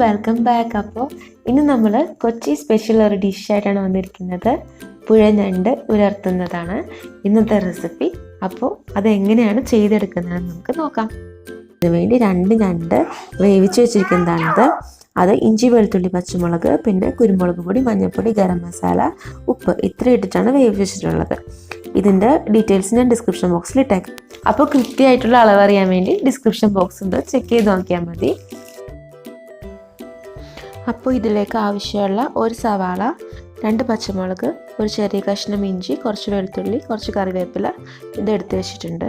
Welcome back. അപ്പോൾ ഇന്ന് നമ്മൾ കൊച്ചി സ്പെഷ്യൽ ഒരു ഡിഷായിട്ടാണ് വന്നിരിക്കുന്നത്. പുഴഞ്ഞണ്ട് ഉലർത്തുന്നതാണ് ഇന്നത്തെ റെസിപ്പി. അപ്പോൾ അതെങ്ങനെയാണ് ചെയ്തെടുക്കുന്നതെന്ന് നമുക്ക് നോക്കാം. അതിനുവേണ്ടി 2 ഞണ്ട് വേവിച്ച് വെച്ചിരിക്കുന്നതാണിത്. അത് ഇഞ്ചി, വെളുത്തുള്ളി, പച്ചമുളക്, പിന്നെ കുരുമുളക് പൊടി, മഞ്ഞൾപ്പൊടി, ഗരം മസാല, ഉപ്പ് ഇത്ര ഇട്ടിട്ടാണ് വേവിച്ച് വെച്ചിട്ടുള്ളത്. ഇതിൻ്റെ ഡീറ്റെയിൽസ് ഞാൻ ഡിസ്ക്രിപ്ഷൻ ബോക്സിൽ ഇട്ടേക്കാം. അപ്പോൾ കൃത്യമായിട്ടുള്ള അളവ് അറിയാൻ വേണ്ടി ഡിസ്ക്രിപ്ഷൻ ബോക്സ് ഉണ്ട്, ചെക്ക് ചെയ്ത് നോക്കിയാൽ മതി. അപ്പോൾ ഇതിലേക്ക് ആവശ്യമുള്ള ഒരു സവാള, 2 പച്ചമുളക്, ഒരു ചെറിയ കഷ്ണം ഇഞ്ചി, കുറച്ച് വെളുത്തുള്ളി, കുറച്ച് കറിവേപ്പില ഇതെടുത്ത് വെച്ചിട്ടുണ്ട്.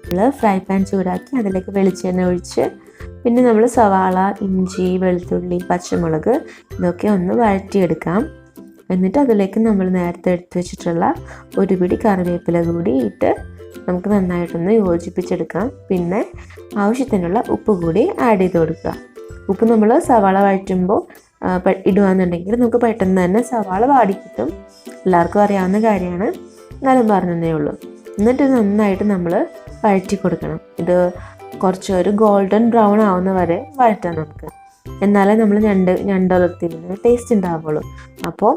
നമ്മൾ ഫ്രൈ പാൻ ചൂടാക്കി അതിലേക്ക് വെളിച്ചെണ്ണ ഒഴിച്ച് പിന്നെ നമ്മൾ സവാള, ഇഞ്ചി, വെളുത്തുള്ളി, പച്ചമുളക് ഇതൊക്കെ ഒന്ന് വഴറ്റിയെടുക്കാം. എന്നിട്ട് അതിലേക്ക് നമ്മൾ നേരത്തെ എടുത്ത് വെച്ചിട്ടുള്ള ഒരു പിടി കറിവേപ്പില കൂടി ഇട്ട് നമുക്ക് നന്നായിട്ടൊന്ന് യോജിപ്പിച്ചെടുക്കാം. പിന്നെ ആവശ്യത്തിനുള്ള ഉപ്പ് കൂടി ആഡ് ചെയ്ത് കൊടുക്കുക. ഉപ്പ് നമ്മൾ സവാള വഴറ്റുമ്പോൾ ഇടുകയാണെന്നുണ്ടെങ്കിൽ നമുക്ക് പെട്ടെന്ന് തന്നെ സവാള വാടി കിട്ടും. എല്ലാവർക്കും അറിയാവുന്ന കാര്യമാണ്, എന്നാലും പറഞ്ഞതേ ഉള്ളൂ. എന്നിട്ട് നന്നായിട്ട് നമ്മൾ വഴറ്റി കൊടുക്കണം. ഇത് കുറച്ചൊരു ഗോൾഡൻ ബ്രൗൺ ആവുന്ന വരെ വഴറ്റാം നമുക്ക്. എന്നാലേ നമ്മൾ ഞണ്ടുലർത്തിയതിന് ടേസ്റ്റ് ഉണ്ടാവുള്ളൂ. അപ്പോൾ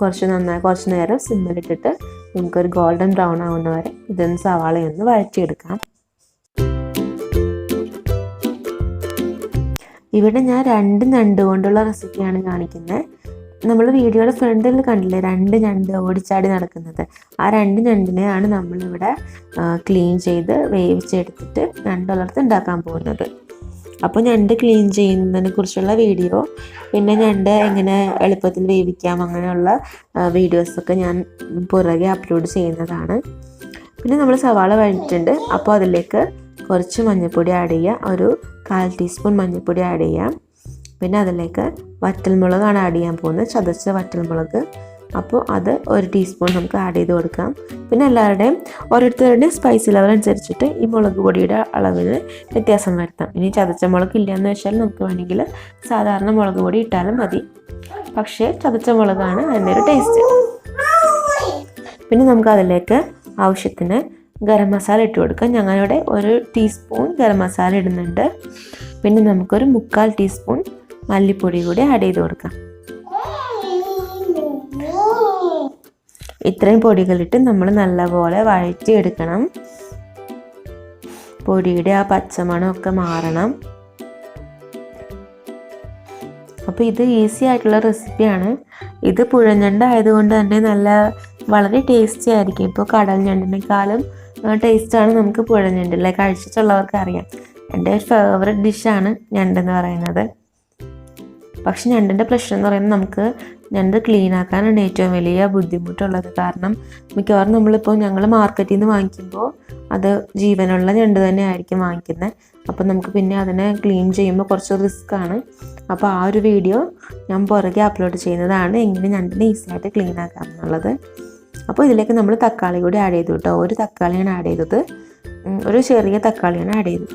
കുറച്ച് നേരം സിമ്മിലിട്ടിട്ട് നമുക്കൊരു ഗോൾഡൻ ബ്രൗൺ ആവുന്ന വരെ ഇതൊന്ന് സവാളയൊന്ന് വഴറ്റിയെടുക്കാം. ഇവിടെ ഞാൻ 2 ഞണ്ട് കൊണ്ടുള്ള റെസിപ്പിയാണ് കാണിക്കുന്നത്. നമ്മൾ വീഡിയോയുടെ ഫ്രണ്ടിൽ കണ്ടില്ലേ 2 ഞണ്ട് ഓടിച്ചാടി നടക്കുന്നത്. ആ 2 ഞണ്ടിനെയാണ് നമ്മളിവിടെ ക്ലീൻ ചെയ്ത് വേവിച്ചെടുത്തിട്ട് ഞണ്ടുലർത്ത് ഉണ്ടാക്കാൻ പോകുന്നത്. അപ്പോൾ ഞണ്ട് ക്ലീൻ ചെയ്യുന്നതിനെ കുറിച്ചുള്ള വീഡിയോ, പിന്നെ ഞണ്ട് എങ്ങനെ എളുപ്പത്തിൽ വേവിക്കാം അങ്ങനെയുള്ള വീഡിയോസൊക്കെ ഞാൻ പുറകെ അപ്ലോഡ് ചെയ്യുന്നതാണ്. പിന്നെ നമ്മൾ സവാള വഴറ്റിയിട്ടുണ്ട്. അപ്പോൾ അതിലേക്ക് കുറച്ച് മഞ്ഞൾപ്പൊടി ആഡ് ചെയ്യുക, ഒരു 1/4 ടീസ്പൂൺ മഞ്ഞൾപ്പൊടി ആഡ് ചെയ്യാം. പിന്നെ അതിലേക്ക് വറ്റൽമുളകാണ് ആഡ് ചെയ്യാൻ പോകുന്നത്, ചതച്ച വറ്റൽമുളക്. അപ്പോൾ അത് 1 ടീസ്പൂൺ നമുക്ക് ആഡ് ചെയ്ത് കൊടുക്കാം. പിന്നെ ഓരോരുത്തരുടെയും സ്പൈസി ലെവൽ അനുസരിച്ചിട്ട് ഈ മുളക് പൊടിയുടെ അളവിന് വ്യത്യാസം വരുത്താം. ഇനി ചതച്ച മുളക് ഇല്ലയെന്ന് വെച്ചാൽ നമുക്ക് വേണമെങ്കിൽ സാധാരണ മുളക് പൊടി ഇട്ടാലും മതി. പക്ഷേ ചതച്ച മുളകാണ് അതിൻ്റെ ഒരു ടേസ്റ്റ്. പിന്നെ നമുക്ക് അതിലേക്ക് ആവശ്യത്തിന് ഗരം മസാല ഇട്ട് കൊടുക്കാം. ഞങ്ങളിവിടെ 1 ടീസ്പൂൺ ഗരം മസാല ഇടുന്നുണ്ട്. പിന്നെ നമുക്കൊരു 1/4 ടീസ്പൂൺ മല്ലിപ്പൊടി കൂടി ആഡ് ചെയ്ത് കൊടുക്കാം. ഇത്രയും പൊടികളിട്ട് നമ്മൾ നല്ലപോലെ വഴറ്റിയെടുക്കണം. പൊടിയുടെ ആ പച്ചമണമൊക്കെ മാറണം. അപ്പോൾ ഇത് ഈസി ആയിട്ടുള്ള റെസിപ്പിയാണ്. ഇത് പുഴഞ്ഞണ്ട് ആയതുകൊണ്ട് തന്നെ വളരെ ടേസ്റ്റി ആയിരിക്കും. ഇപ്പോൾ കടൽ ഞണ്ടിനേക്കാളും ടേസ്റ്റാണ് നമുക്ക് പുഴഞ്ഞണ്ടില്ലേ, കഴിച്ചിട്ടുള്ളവർക്ക് അറിയാം. എൻ്റെ ഫേവറേറ്റ് ഡിഷാണ് ഞണ്ടെന്ന് പറയുന്നത്. പക്ഷെ ഞണ്ടിൻ്റെ പ്രശ്നം എന്ന് പറയുന്നത് നമുക്ക് ഞണ്ട് ക്ലീൻ ആക്കാനാണ് ഏറ്റവും വലിയ ബുദ്ധിമുട്ടുള്ളത്. കാരണം മിക്കവാറും ഞങ്ങൾ മാർക്കറ്റിൽ നിന്ന് വാങ്ങിക്കുമ്പോൾ അത് ജീവനുള്ള ഞണ്ട് തന്നെ ആയിരിക്കും വാങ്ങിക്കുന്നത്. അപ്പോൾ നമുക്ക് പിന്നെ അതിനെ ക്ലീൻ ചെയ്യുമ്പോൾ കുറച്ച് റിസ്ക്കാണ്. അപ്പോൾ ആ ഒരു വീഡിയോ ഞാൻ പുറകെ അപ്ലോഡ് ചെയ്യുന്നതാണ്, എങ്ങനെ ഞണ്ടിനെ ഈസിയായിട്ട് ക്ലീൻ ആക്കാം എന്നുള്ളത്. അപ്പോൾ ഇതിലേക്ക് നമ്മൾ തക്കാളി കൂടി ആഡ് ചെയ്തു കേട്ടോ. 1 തക്കാളിയാണ് ആഡ് ചെയ്തത്, ഒരു ചെറിയ തക്കാളിയാണ് ആഡ് ചെയ്തത്.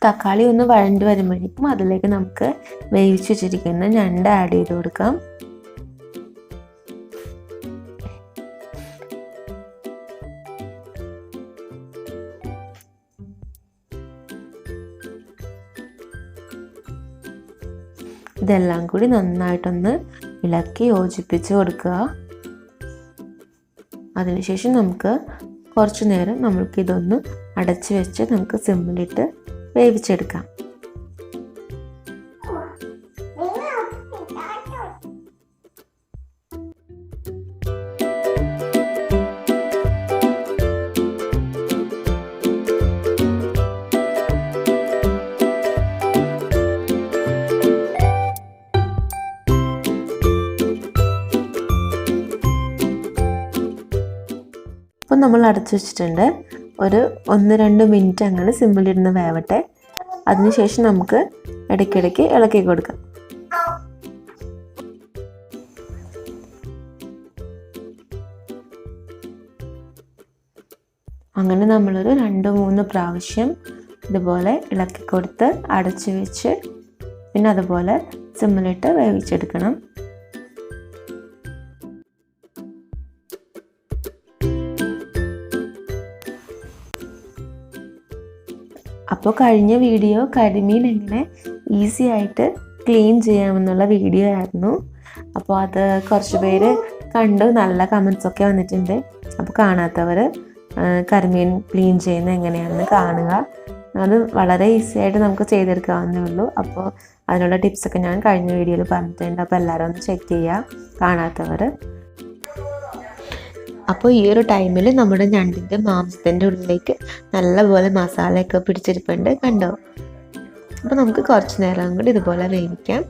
തക്കാളി ഒന്ന് വഴണ്ട് വരുമ്പോഴേക്കും അതിലേക്ക് നമുക്ക് വേവിച്ച് വെച്ചിരിക്കുന്ന ഞണ്ട് ആഡ് ചെയ്ത് കൊടുക്കാം. ഇതെല്ലാം കൂടി നന്നായിട്ടൊന്ന് ഇളക്കി യോജിപ്പിച്ച് കൊടുക്കുക. അതിനുശേഷം നമുക്ക് കുറച്ച് നേരം നമുക്കിതൊന്ന് അടച്ച് വെച്ച് നമുക്ക് സിമ്മിലിട്ട് വേവിച്ചെടുക്കാം. അപ്പോൾ നമ്മൾ അടച്ചു വെച്ചിട്ടുണ്ട്. ഒരു 1-2 മിനിറ്റ് അങ്ങനെ സിമ്മിലിരുന്ന് വേവട്ടെ. അതിനുശേഷം നമുക്ക് ഇടയ്ക്കിടയ്ക്ക് ഇളക്കി കൊടുക്കാം. അങ്ങനെ നമ്മളൊരു 2-3 പ്രാവശ്യം ഇതുപോലെ ഇളക്കി കൊടുത്ത് അടച്ചു വെച്ച് പിന്നെ അതുപോലെ സിമ്മിലിട്ട് വേവിച്ചെടുക്കണം. അപ്പോൾ കഴിഞ്ഞ വീഡിയോ കരിമീൻ എങ്ങനെ ഈസി ആയിട്ട് ക്ലീൻ ചെയ്യാമെന്നുള്ള വീഡിയോ ആയിരുന്നു. അപ്പോൾ അത് കുറച്ച് പേര് കണ്ടു, നല്ല കമൻസൊക്കെ വന്നിട്ടുണ്ട്. അപ്പോൾ കാണാത്തവർ കരിമീൻ ക്ലീൻ ചെയ്യുന്നത് എങ്ങനെയാണെന്ന് കാണുക. അത് വളരെ ഈസി ആയിട്ട് നമുക്ക് ചെയ്തെടുക്കാവുന്നേ ഉള്ളൂ. അപ്പോൾ അതിനുള്ള ടിപ്സൊക്കെ ഞാൻ കഴിഞ്ഞ വീഡിയോയിൽ പറഞ്ഞിട്ടുണ്ട്. അപ്പോൾ എല്ലാവരും ഒന്ന് ചെക്ക് ചെയ്യുക കാണാത്തവർ. അപ്പോൾ ഈ ഒരു ടൈമിൽ നമ്മുടെ ഞണ്ടിൻ്റെ മാംസത്തിൻ്റെ ഉള്ളിലേക്ക് നല്ലപോലെ മസാലയൊക്കെ പിടിച്ചിരിപ്പുണ്ട്, കണ്ടോ? അപ്പോൾ നമുക്ക് കുറച്ച് നേരം കൂടി ഇതുപോലെ വേവിക്കാം.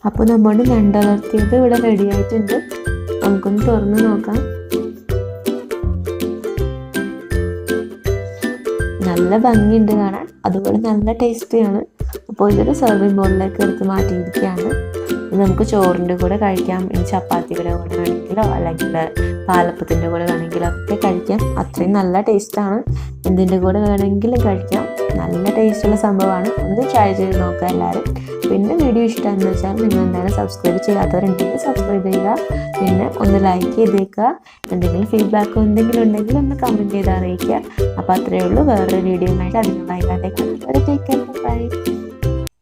അപ്പോൾ നമ്മുടെ ഞണ്ടലർത്തിയത് ഇവിടെ റെഡി ആയിട്ടുണ്ട്. നമുക്കൊന്ന് തുറന്ന് നോക്കാം. നല്ല ഭംഗിയുണ്ട് കാണാൻ, അതുപോലെ നല്ല ടേസ്റ്റിയാണ്. അപ്പോൾ ഇതൊരു സെർവിങ് ബോളിലേക്ക് എടുത്ത് മാറ്റിയിരിക്കുകയാണ്. നമുക്ക് ചോറിൻ്റെ കൂടെ കഴിക്കാം, ഇനി ചപ്പാത്തിയുടെ കൂടെ വേണമെങ്കിലോ അല്ലെങ്കിൽ പാലപ്പത്തിൻ്റെ കൂടെ വേണമെങ്കിലോ ഒക്കെ കഴിക്കാം. അത്രയും നല്ല ടേസ്റ്റാണ്. എന്തിൻ്റെ കൂടെ വേണമെങ്കിലും കഴിക്കാം. നല്ല ടേസ്റ്റുള്ള സംഭവമാണ്. ഒന്ന് ട്രൈ ചെയ്ത് നോക്കുക എല്ലാവരും. പിന്നെ വീഡിയോ ഇഷ്ടമാണെന്ന് വെച്ചാൽ നിങ്ങൾ എന്തായാലും സബ്സ്ക്രൈബ് ചെയ്യാത്തവരുണ്ടെങ്കിൽ സബ്സ്ക്രൈബ് ചെയ്യുക. പിന്നെ ഒന്ന് ലൈക്ക് ചെയ്തേക്കുക. എന്തെങ്കിലും ഫീഡ്ബാക്കോ എന്തെങ്കിലും ഉണ്ടെങ്കിൽ ഒന്ന് കമൻറ്റ് ചെയ്ത് അറിയിക്കുക. അപ്പോൾ അത്രയേ ഉള്ളൂ. വേറൊരു വീഡിയോ ആയിട്ട് അധികം വൈകാതെ കാണാം. Take care, by.